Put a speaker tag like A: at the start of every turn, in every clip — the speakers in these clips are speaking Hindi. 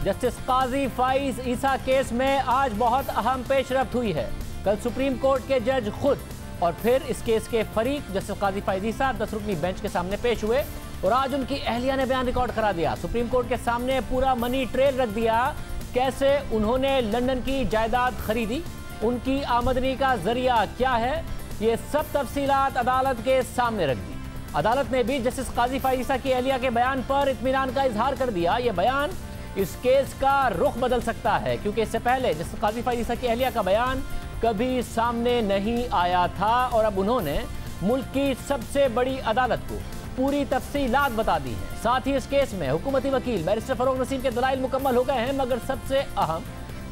A: जस्टिस काजी फाइज ईसा केस में आज बहुत अहम पेशरफ्त हुई है। कल सुप्रीम कोर्ट के जज खुद और फिर इस केस के फरीक जस्टिस काजी फाइज ईसा 10 रुकनी बेंच के सामने पेश हुए और आज उनकी अहलिया ने बयान रिकॉर्ड करा दिया। सुप्रीम कोर्ट के सामने पूरा मनी ट्रेल रख दिया, कैसे उन्होंने लंदन की जायदाद खरीदी, उनकी आमदनी का जरिया क्या है, ये सब तफसीलात अदालत के सामने रख दी। अदालत ने भी जस्टिस काजी फाइज ईसा की अहलिया के बयान पर इत्मीनान का इजहार कर दिया। ये बयान इस केस का रुख बदल सकता है, क्योंकि इससे पहले जस्टिस काजी फाइज ईसा की अहलिया का बयान कभी सामने नहीं आया था और अब उन्होंने मुल्क की सबसे बड़ी अदालत को पूरी तफसीलात बता दी हैं। साथ ही इस केस में हुकूमती वकील बैरिस्टर फरोग नसीम के दलाइल मुकम्मल हो गए हैं, मगर सबसे अहम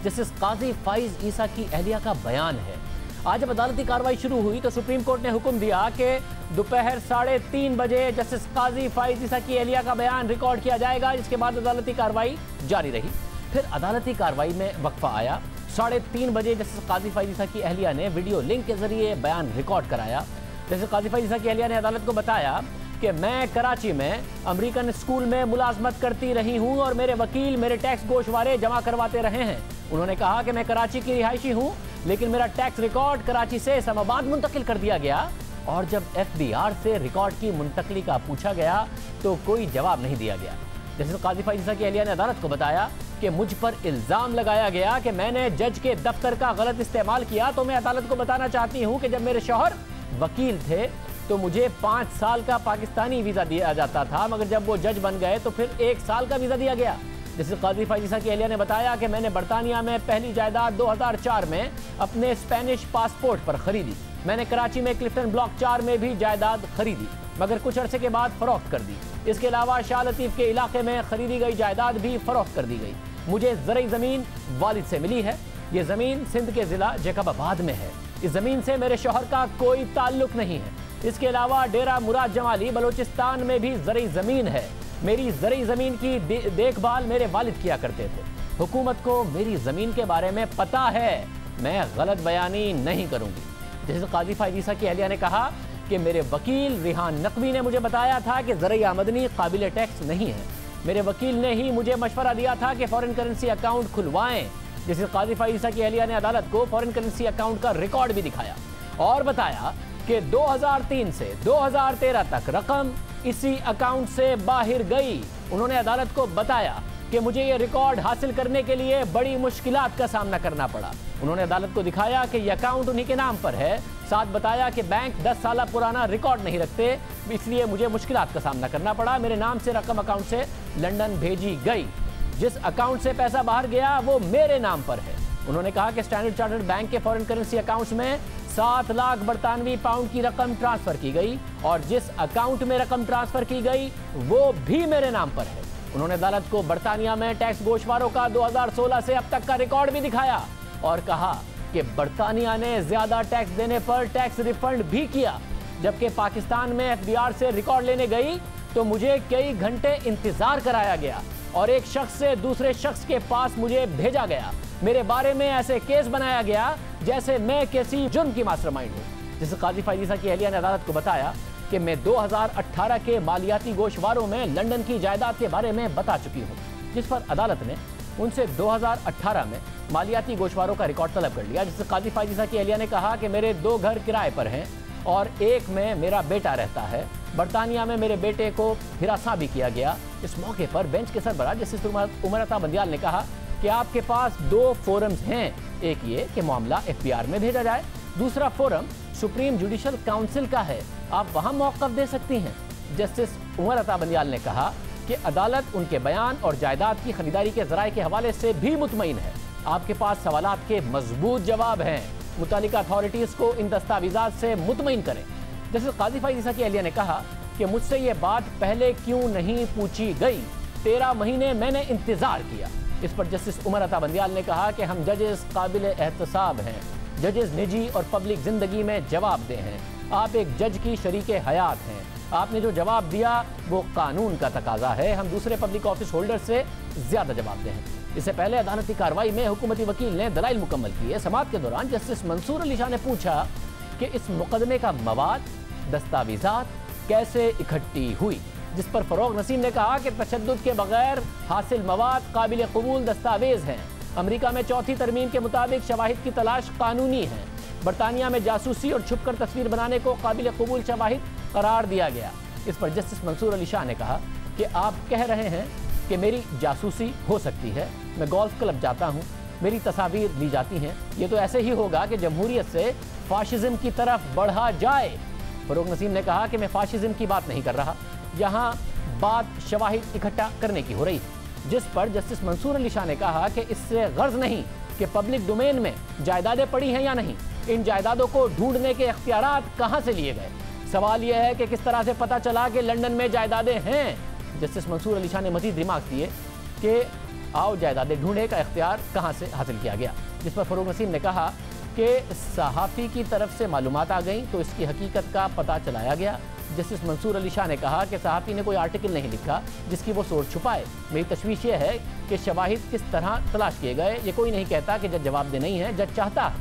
A: जस्टिस काजी फाइज ईसा की अहलिया का बयान है। आज जब अदालती कार्रवाई शुरू हुई तो सुप्रीम कोर्ट ने हुक्म दिया कि दोपहर 3:30 बजे जस्टिस काजी फाइज ईसा की अहलिया का बयान रिकॉर्ड किया जाएगा, जिसके बाद अदालती कार्रवाई जारी रही। फिर अदालती कार्रवाई में वक्फा आया। 3:30 बजे जस्टिस काजी फाइज ईसा की अहलिया ने वीडियो लिंक के जरिए बयान रिकॉर्ड कराया। जस्टिस काजी फाइज ईसा की अहलिया ने अदालत को बताया कि मैं कराची में अमेरिकन स्कूल में मुलाजमत करती रही हूं और मेरे वकील मेरे टैक्स गोशवारे जमा करवाते रहे हैं। उन्होंने कहा कि मैं कराची की रिहायशी हूं, लेकिन मेरा टैक्स रिकॉर्ड कराची से इस्लामाबाद मुंतकिल कर दिया गया और जब FBR से रिकॉर्ड की मुंतकली का पूछा गया तो कोई जवाब नहीं दिया गया। जस्टिस काजी फाइज ईसा की अहलिया ने अदालत को बताया कि मुझ पर इल्ज़ाम लगाया गया कि मैंने जज के दफ्तर का गलत इस्तेमाल किया, तो मैं अदालत को बताना चाहती हूं कि जब मेरे शौहर वकील थे तो मुझे 5 साल का पाकिस्तानी वीज़ा दिया जाता था, मगर जब वो जज बन गए तो फिर 1 साल का वीज़ा दिया गया। जस्टिस काजी फाइज ईसा की अहलिया ने बताया कि मैंने बरतानिया में पहली जायदाद 2004 में अपने स्पेनिश पासपोर्ट पर खरीदी। मैंने कराची में क्लिफ्टन ब्लॉक 4 में भी जायदाद खरीदी, मगर कुछ अरसे के बाद फरोख्त कर दी। इसके अलावा शाह लतीफ़ के इलाके में खरीदी गई जायदाद भी फरोख्त कर दी गई। मुझे ज़रई ज़मीन वालिद से मिली है। ये ज़मीन सिंध के ज़िला जैकबाबाद में है। इस ज़मीन से मेरे शौहर का कोई ताल्लुक नहीं है। इसके अलावा डेरा मुराद जमाली बलोचिस्तान में भी ज़रई ज़मीन है। मेरी ज़रई ज़मीन की देखभाल मेरे वालिद किया करते थे। हुकूमत को मेरी ज़मीन के बारे में पता है, मैं गलत बयानी नहीं करूँगी। जैसे काजी फाइज ईसा की अहलिया ने कहा कि मेरे वकील रिहान नकवी ने मुझे बताया था कि ज़रई आमदनी काबिल टैक्स नहीं है। मेरे वकील ने ही मुझे मशवरा दिया था कि फ़ॉरेन करेंसी अकाउंट खुलवाएं। जैसे काजी फाइज ईसा की अहलिया ने अदालत को फ़ॉरेन करेंसी अकाउंट का रिकॉर्ड भी दिखाया और बताया कि 2003 से 2013 तक रकम इसी अकाउंट से बाहर गई। उन्होंने अदालत को बताया कि मुझे ये रिकॉर्ड हासिल करने के लिए बड़ी मुश्किलात का सामना करना पड़ा। उन्होंने अदालत को दिखाया कि यह अकाउंट उन्हीं के नाम पर है। साथ बताया कि बैंक 10 साल पुराना रिकॉर्ड नहीं रखते, इसलिए मुझे मुश्किलात का सामना करना पड़ा। मेरे नाम से रकम अकाउंट से लंदन भेजी गई। जिस अकाउंट से पैसा बाहर गया वो मेरे नाम पर है। उन्होंने कहा कि स्टैंडर्ड चार्टर्ड बैंक के फॉरेन करेंसी अकाउंट्स में 7 लाख बरतानवी पाउंड की रकम ट्रांसफर की गई और जिस अकाउंट में रकम ट्रांसफर की गई वो भी मेरे नाम पर है। उन्होंने अदालत को बरतानिया में टैक्स गोशवारों का 2016 से अब तक का रिकॉर्ड भी दिखाया और कहा कि बरतानिया ने ज्यादा टैक्स देने पर टैक्स रिफंड भी किया। जबकि पाकिस्तान में FBR से रिकॉर्ड लेने गई तो मुझे कई घंटे इंतजार कराया गया और एक शख्स से दूसरे शख्स के पास मुझे भेजा गया। मेरे बारे में ऐसे केस बनाया गया जैसे मैं किसी जुर्म की मास्टरमाइंड हूँ। जिसे काजी फाइज ईसा की अहलिया ने अदालत को बताया कि मैं 2018 के मालियाती गोशवारों में लंदन की जायदाद के बारे में बता चुकी हूँ, जिस पर अदालत ने उनसे 2018 में मालियाती गोशवारों का रिकॉर्ड तलब कर लिया। जिससे काजी फाइज ईसा की अहलिया ने कहा कि मेरे 2 घर किराए पर हैं और एक में मेरा बेटा रहता है। बरतानिया में मेरे बेटे को हिरासत भी किया गया। इस मौके पर बेंच के सरबराह जस्टिस उमर अता बंदियाल ने कहा कि आपके पास 2 फोरम्स हैं, एक ये कि मामला FBR में भेजा जाए, दूसरा फोरम सुप्रीम जुडिशल काउंसिल का है, आप वहां मौक़िफ़ दे सकती हैं। जस्टिस उमर अता बंदियाल ने कहा कि अदालत उनके बयान और जायदाद की खरीदारी के ज़राए के हवाले से भी मुतमईन है। आपके पास सवालात के मजबूत जवाब हैं, मुतालिका अथॉरिटीज़ को इन दस्तावेज़ात से मुतमईन करें। जस्टिस काजी फाइज ईसा की अहलिया ने कहा कि मुझसे ये बात पहले क्यों नहीं पूछी गई, 13 महीने मैंने इंतज़ार किया। इस पर जस्टिस उमर अता बंदियाल ने कहा कि हम जजेस काबिल एहतसाब हैं, जजेस निजी और पब्लिक ज़िंदगी में जवाबदेह हैं। आप एक जज की शरीके हयात हैं, आपने जो जवाब दिया वो कानून का तकाजा है, हम दूसरे पब्लिक ऑफिस होल्डर से ज़्यादा जवाबदेह हैं। इससे पहले अदालती कार्रवाई में हुकूमती वकील ने दलाइल मुकम्मल किए। समाअत के दौरान जस्टिस मंसूर अली शाह ने पूछा कि इस मुकदमे का मवाद, दस्तावेज़ात कैसे इकट्ठी हुई। जिस पर फरोग नसीम ने कहा कि तशद्दुद के बगैर हासिल मवाद काबिल कबूल दस्तावेज हैं। अमेरिका में चौथी तरमीम के मुताबिक शवाहिद की तलाश कानूनी है। बरतानिया में जासूसी और छुपकर तस्वीर बनाने को काबिल कबूल शवाहिद करार दिया गया। इस पर जस्टिस मंसूर अली शाह ने कहा कि आप कह रहे हैं कि मेरी जासूसी हो सकती है, मैं गोल्फ क्लब जाता हूँ, मेरी तस्वीर ली जाती हैं, ये तो ऐसे ही होगा कि जमहूरियत से फाशिज्म की तरफ बढ़ा जाए। फरोग नसीम ने कहा कि मैं फाशिज्म की बात नहीं कर रहा, यहाँ बात शवाहिद इकट्ठा करने की हो रही, जिस पर जस्टिस मंसूर अली शाह ने कहा कि इससे गर्ज नहीं कि पब्लिक डोमेन में जायदादें पड़ी हैं या नहीं, इन जायदादों को ढूंढने के इख्तियारात कहाँ से लिए गए। सवाल यह है कि किस तरह से पता चला कि लंदन में जायदादें हैं। जस्टिस मंसूर अली शाह ने मजीद रिमार्क दिए कि आओ जायदादें ढूंढने का इख्तियार कहाँ से हासिल किया गया, जिस पर फरोग नसीम ने कहा कि सहाफ़ी की तरफ से मालूमात आ गई तो इसकी हकीकत का पता चलाया गया। जस्टिस मंसूर अली शाह ने कहा कि सहाफ़ी ने कोई आर्टिकल नहीं लिखा जिसकी वो सोच छुपाए। मेरी तशवीश ये है कि शवाहिद किस तरह तलाश किए गए, ये कोई नहीं कहता कि जज जवाब दे नहीं है। जज चाहता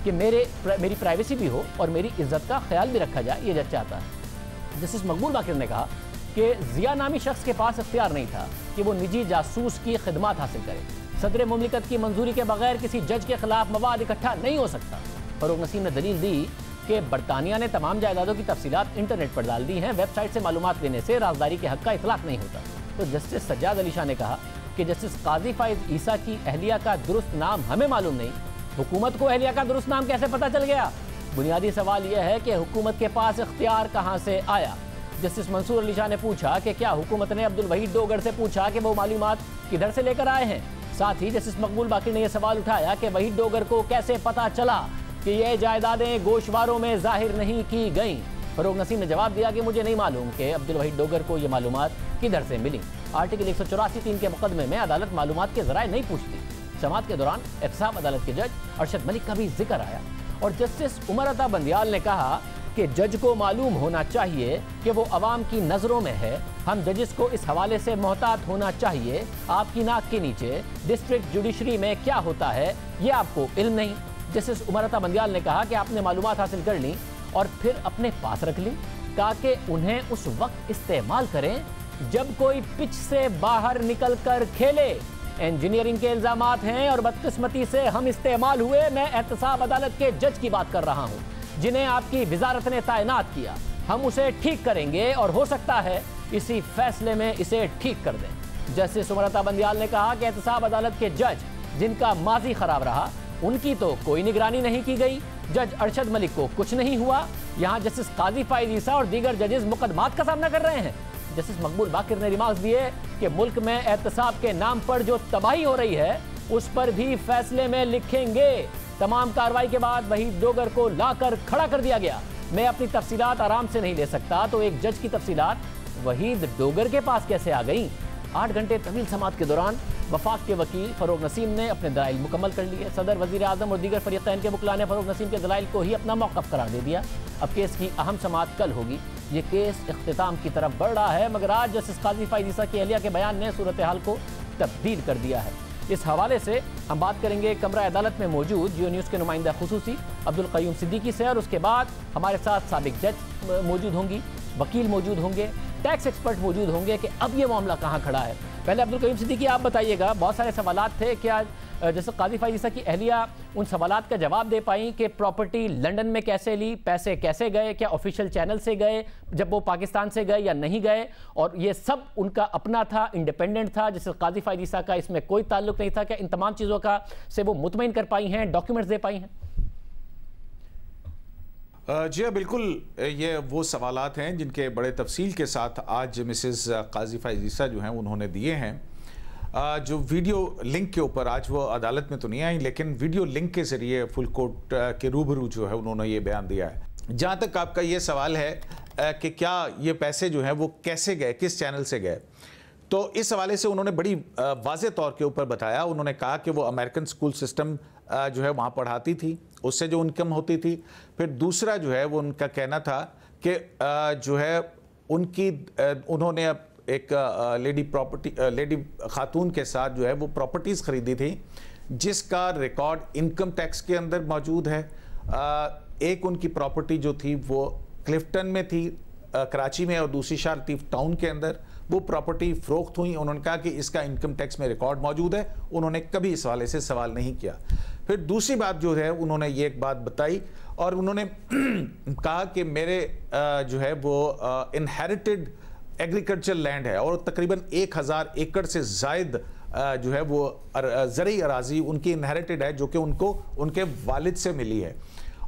A: कि मेरी प्राइवेसी भी हो और मेरी इज्जत का ख्याल भी रखा जाए, ये जज चाहता है। जस्टिस मकबूल बाकिर ने कहा कि जिया नामी शख्स के पास इख्तियार नहीं था कि वो निजी जासूस की खिदमत हासिल करे। सदर मुमलिकत की मंजूरी के बगैर किसी जज के खिलाफ मवाद इकट्ठा नहीं हो सकता। फरोग नसीम ने दलील दी कि बरतानिया ने तमाम जायदादों की तफसीलात इंटरनेट पर डाल दी हैं, वेबसाइट से मालूमात लेने से राजदारी के हक का इतलाक नहीं होता। तो जस्टिस सज्जाद अली शाह ने कहा कि जस्टिस काजी फाइज ईसा की अहलिया का दुरुस्त नाम हमें मालूम नहीं, हुकूमत को अहलिया का दुरुस्त नाम कैसे पता चल गया। बुनियादी सवाल यह है कि हुकूमत के पास इख्तियार कहाँ से आया। जस्टिस मंसूर अली शाह ने पूछा कि क्या हुकूमत ने अब्दुल वहीद डोगर से पूछा कि वो मालूमात किधर से लेकर आए हैं। साथ ही जस्टिस मकबूल बाकिर ने यह सवाल उठाया कि वहीद डोगर को कैसे पता चला कि ये जायदादें गोशवारों में जाहिर नहीं की गईं। फरोग नसीम ने जवाब दिया कि मुझे नहीं मालूम कि अब्दुल वहीद डोगर को ये मालूमात किधर से मिली। आर्टिकल 184(3) के मुकदमे में अदालत मालूमात के ज़राए नहीं पूछती। समाअत के दौरान एहतसाब अदालत के जज अरशद मलिक का भी जिक्र आया और जस्टिस उमर अता बंदियाल ने कहा कि जज को मालूम होना चाहिए कि वो अवाम की नज़रों में है। हम जजिस को इस हवाले से मोहतात होना चाहिए, आपकी नाक के नीचे डिस्ट्रिक्ट जुडिशरी में क्या होता है ये आपको इल्म नहीं। जस्टिस उमर अता बंदियाल ने कहा कि आपने मालूमात हासिल कर ली और फिर अपने पास रख ली ताकि उन्हें उस वक्त इस्तेमाल करें जब कोई पिच से बाहर निकल कर खेले। इंजीनियरिंग के इल्जामात हैं और बदकिस्मती से हम इस्तेमाल हुए। मैं एहतसाब अदालत के जज की बात कर रहा हूँ जिन्हें आपकी वजारत ने तैनात किया। हम उसे ठीक करेंगे और हो सकता है इसी फैसले में इसे ठीक कर दें। जस्टिस उमर अता बंदियाल ने कहा कि एहतसाब अदालत के जज जिनका माजी खराब रहा उनकी तो कोई निगरानी नहीं की गई। जज अरशद मलिक को कुछ नहीं हुआ। यहाँ जस्टिस काजी फाइज ईसा और दीगर जजेस मुकदमात का सामना कर रहे हैं। जस्टिस मकबूल बाकिर ने रिमार्क्स दिए कि मुल्क में एहतसाब के नाम पर जो तबाही हो रही है उस पर भी फैसले में लिखेंगे। तमाम कार्रवाई के बाद वहीद डोगर को लाकर खड़ा कर दिया गया। मैं अपनी तफसीलात आराम से नहीं ले सकता तो एक जज की तफसीलात वहीद डोगर के पास कैसे आ गई। 8 घंटे तवील समाअत के दौरान वफाक के वकील फरोग नसीम ने अपने दलाइल मुकम्मल कर लिए। सदर, वजीर आजम और दीगर फरीक़ैन के वकला ने फरोग नसीम के दलाइल को ही अपना मौक़िफ़ करार दे दिया। अब केस की अहम समाअत कल होगी। ये केस इख्तिताम की तरफ बढ़ रहा है मगर आज जस्टिस काजी फाइज ईसा की अहलिया के बयान ने सूरत हाल को तब्दील कर दिया है। इस हवाले से हम बात करेंगे कमरा अदालत में मौजूद जियो न्यूज़ के नुमाइंदा खुसूसी अब्दुल क़य्यूम सिद्दीकी से और उसके बाद हमारे साथ साबिक जज मौजूद होंगी, वकील मौजूद होंगे, टैक्स एक्सपर्ट मौजूद होंगे कि अब ये मामला कहाँ खड़ा है। पहले अब्दुल क़य्यूम सिद्दीकी आप बताइएगा, बहुत सारे सवालात थे कि आज जैसे काजी फाइज ईसा की अहलिया उन सवालात का जवाब दे पाई कि प्रॉपर्टी लंदन में कैसे ली, पैसे कैसे गए, क्या ऑफिशियल चैनल से गए, जब वो पाकिस्तान से गए या नहीं गए, और ये सब उनका अपना था, इंडिपेंडेंट था, जैसे काजी फाइज ईसा का इसमें कोई ताल्लुक नहीं था। क्या इन तमाम चीज़ों का से वो मुतमईन कर पाई हैं, डॉक्यूमेंट्स दे पाई हैं?
B: जी हाँ, बिल्कुल ये वो सवालात हैं जिनके बड़े तफसील के साथ आज मिसेस काजी फाइज ईसा जो हैं उन्होंने दिए हैं। जो वीडियो लिंक के ऊपर आज वो अदालत में तो नहीं आई लेकिन वीडियो लिंक के ज़रिए फुल कोर्ट के रूबरू जो है उन्होंने ये बयान दिया है। जहाँ तक आपका ये सवाल है कि क्या ये पैसे जो हैं वो कैसे गए, किस चैनल से गए, तो इस हवाले से उन्होंने बड़ी वाज़ेह तौर के ऊपर बताया। उन्होंने कहा कि वो अमेरिकन स्कूल सिस्टम जो है वहाँ पढ़ाती थी, उससे जो इनकम होती थी। फिर दूसरा जो है वो उनका कहना था कि जो है उनकी उन्होंने एक लेडी खातून के साथ जो है वो प्रॉपर्टीज़ ख़रीदी थी जिसका रिकॉर्ड इनकम टैक्स के अंदर मौजूद है। एक उनकी प्रॉपर्टी जो थी वो क्लिफ्टन में थी कराची में और दूसरी शारतीफ टाउन के अंदर। वो प्रॉपर्टी फरोख्त हुई। उन्होंने कहा कि इसका इनकम टैक्स में रिकॉर्ड मौजूद है, उन्होंने कभी इस हवाले से सवाल नहीं किया। फिर दूसरी बात जो है, उन्होंने ये एक बात बताई और उन्होंने कहा कि मेरे जो है वो इनहेरिटेड एग्रीकल्चर लैंड है और तकरीबन 1000 एकड़ से जायद जो है वो ज़रई अराजी उनकी इनहेरिटेड है, जो कि उनको उनके वालिद से मिली है।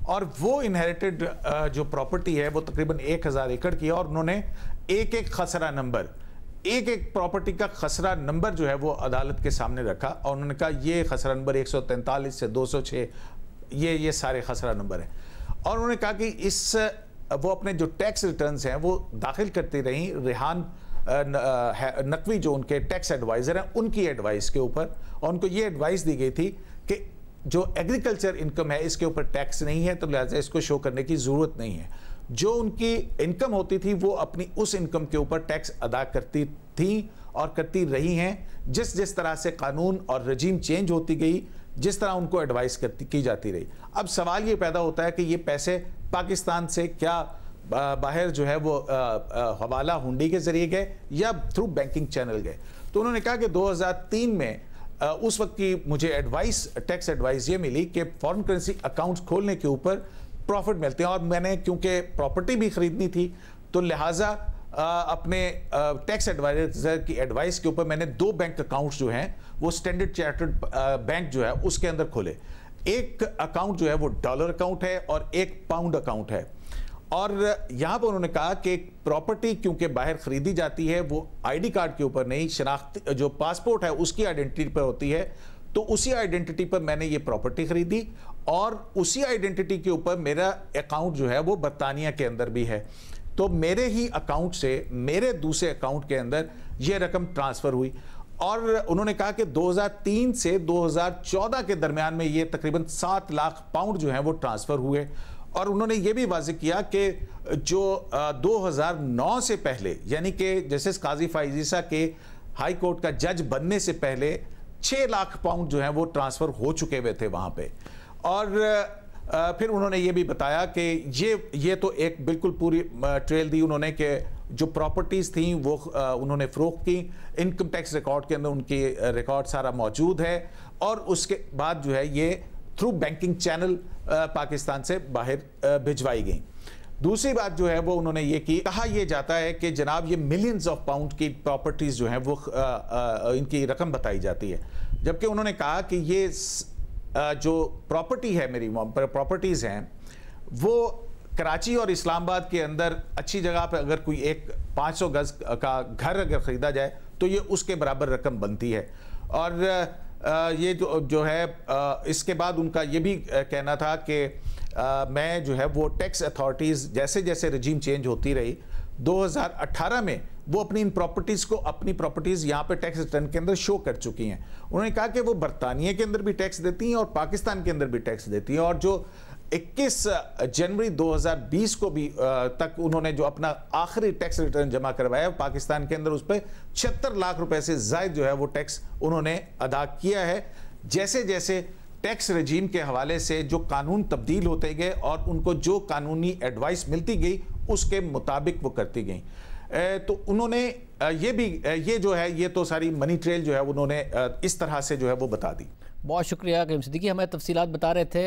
B: और वो इनहेरिटेड जो प्रॉपर्टी है वो तकरीबन 1000 एकड़ की है और उन्होंने एक एक खसरा नंबर, एक एक प्रॉपर्टी का खसरा नंबर जो है वो अदालत के सामने रखा और उन्होंने कहा ये खसरा नंबर 143 से 206 ये सारे खसरा नंबर हैं। और उन्होंने कहा कि इस वो अपने जो टैक्स रिटर्न्स हैं वो दाखिल करती रहीं रेहान नकवी जो उनके टैक्स एडवाइज़र हैं उनकी एडवाइस के ऊपर, और उनको ये एडवाइस दी गई थी कि जो एग्रीकल्चर इनकम है इसके ऊपर टैक्स नहीं है, तो लिहाजा इसको शो करने की ज़रूरत नहीं है। जो उनकी इनकम होती थी वो अपनी उस इनकम के ऊपर टैक्स अदा करती थी और करती रही हैं। जिस जिस तरह से कानून और रजीम चेंज होती गई, जिस तरह उनको एडवाइस की जाती रही। अब सवाल ये पैदा होता है कि ये पैसे पाकिस्तान से क्या बाहर जो है वो हवाला हुंडी के जरिए गए या थ्रू बैंकिंग चैनल गए। तो उन्होंने कहा कि 2003 में उस वक्त की मुझे टैक्स एडवाइस ये मिली कि फॉरेन करेंसी अकाउंट्स खोलने के ऊपर प्रॉफिट मिलते हैं, और मैंने क्योंकि प्रॉपर्टी भी खरीदनी थी तो लिहाजा अपने टैक्स एडवाइजर की एडवाइस के ऊपर मैंने 2 बैंक अकाउंट्स जो हैं वो स्टैंडर्ड चार्टर्ड बैंक जो है उसके अंदर खोले। एक अकाउंट जो है वो डॉलर अकाउंट है और एक पाउंड अकाउंट है। और यहाँ पर उन्होंने कहा कि प्रॉपर्टी क्योंकि बाहर खरीदी जाती है वो आईडी कार्ड के ऊपर नहीं, शनाख्ती जो पासपोर्ट है उसकी आइडेंटिटी पर होती है, तो उसी आइडेंटिटी पर मैंने ये प्रॉपर्टी खरीदी और उसी आइडेंटिटी के ऊपर मेरा अकाउंट जो है वो बरतानिया के अंदर भी है। तो मेरे ही अकाउंट से मेरे दूसरे अकाउंट के अंदर ये रकम ट्रांसफ़र हुई। और उन्होंने कहा कि 2003 से 2014 के दरमियान में ये तकरीबन 7 लाख पाउंड जो हैं वो ट्रांसफ़र हुए। और उन्होंने ये भी वाज़ेह किया कि जो 2009 से पहले, यानी कि जस्टिस काजी फाइज ईसा के हाई कोर्ट का जज बनने से पहले 6 लाख पाउंड जो हैं वो ट्रांसफ़र हो चुके हुए थे वहाँ पे। और फिर उन्होंने ये भी बताया कि ये तो एक बिल्कुल पूरी ट्रेल दी उन्होंने कि जो प्रॉपर्टीज़ थी वो उन्होंने फ़रोख्त की, इनकम टैक्स रिकॉर्ड के अंदर उनकी रिकॉर्ड सारा मौजूद है, और उसके बाद जो है ये थ्रू बैंकिंग चैनल पाकिस्तान से बाहर भिजवाई गई। दूसरी बात जो है वो उन्होंने ये की, कहा यह जाता है कि जनाब ये मिलियंस ऑफ पाउंड की प्रॉपर्टीज़ जो हैं वो इनकी रकम बताई जाती है, जबकि उन्होंने कहा कि ये जो प्रॉपर्टी है मेरी प्रॉपर्टीज़ हैं वो कराची और इस्लामाबाद के अंदर अच्छी जगह पे अगर कोई एक 500 गज का घर अगर ख़रीदा जाए तो ये उसके बराबर रकम बनती है। और ये जो है इसके बाद उनका ये भी कहना था कि मैं जो है वो टैक्स अथॉरिटीज़ जैसे जैसे रजीम चेंज होती रही, 2018 में वो अपनी इन प्रॉपर्टीज़ को अपनी प्रॉपर्टीज़ यहाँ पे टैक्स रिटर्न के अंदर शो कर चुकी हैं। उन्होंने कहा कि वो बरतानिया के अंदर भी टैक्स देती हैं और पाकिस्तान के अंदर भी टैक्स देती हैं, और जो 21 जनवरी 2020 को भी तक उन्होंने जो अपना आखिरी टैक्स रिटर्न जमा करवाया पाकिस्तान के अंदर, उस पर 76 लाख रुपए से ज़ायद जो है वो टैक्स उन्होंने अदा किया है। जैसे जैसे टैक्स रजीम के हवाले से जो कानून तब्दील होते गए और उनको जो कानूनी एडवाइस मिलती गई उसके मुताबिक वो करती गई। तो उन्होंने ये जो है ये तो सारी मनी ट्रेल जो है उन्होंने इस तरह से जो है वो बता दी।
A: बहुत शुक्रिया करीम सिद्दीकी, हमें तफसीलात बता रहे थे।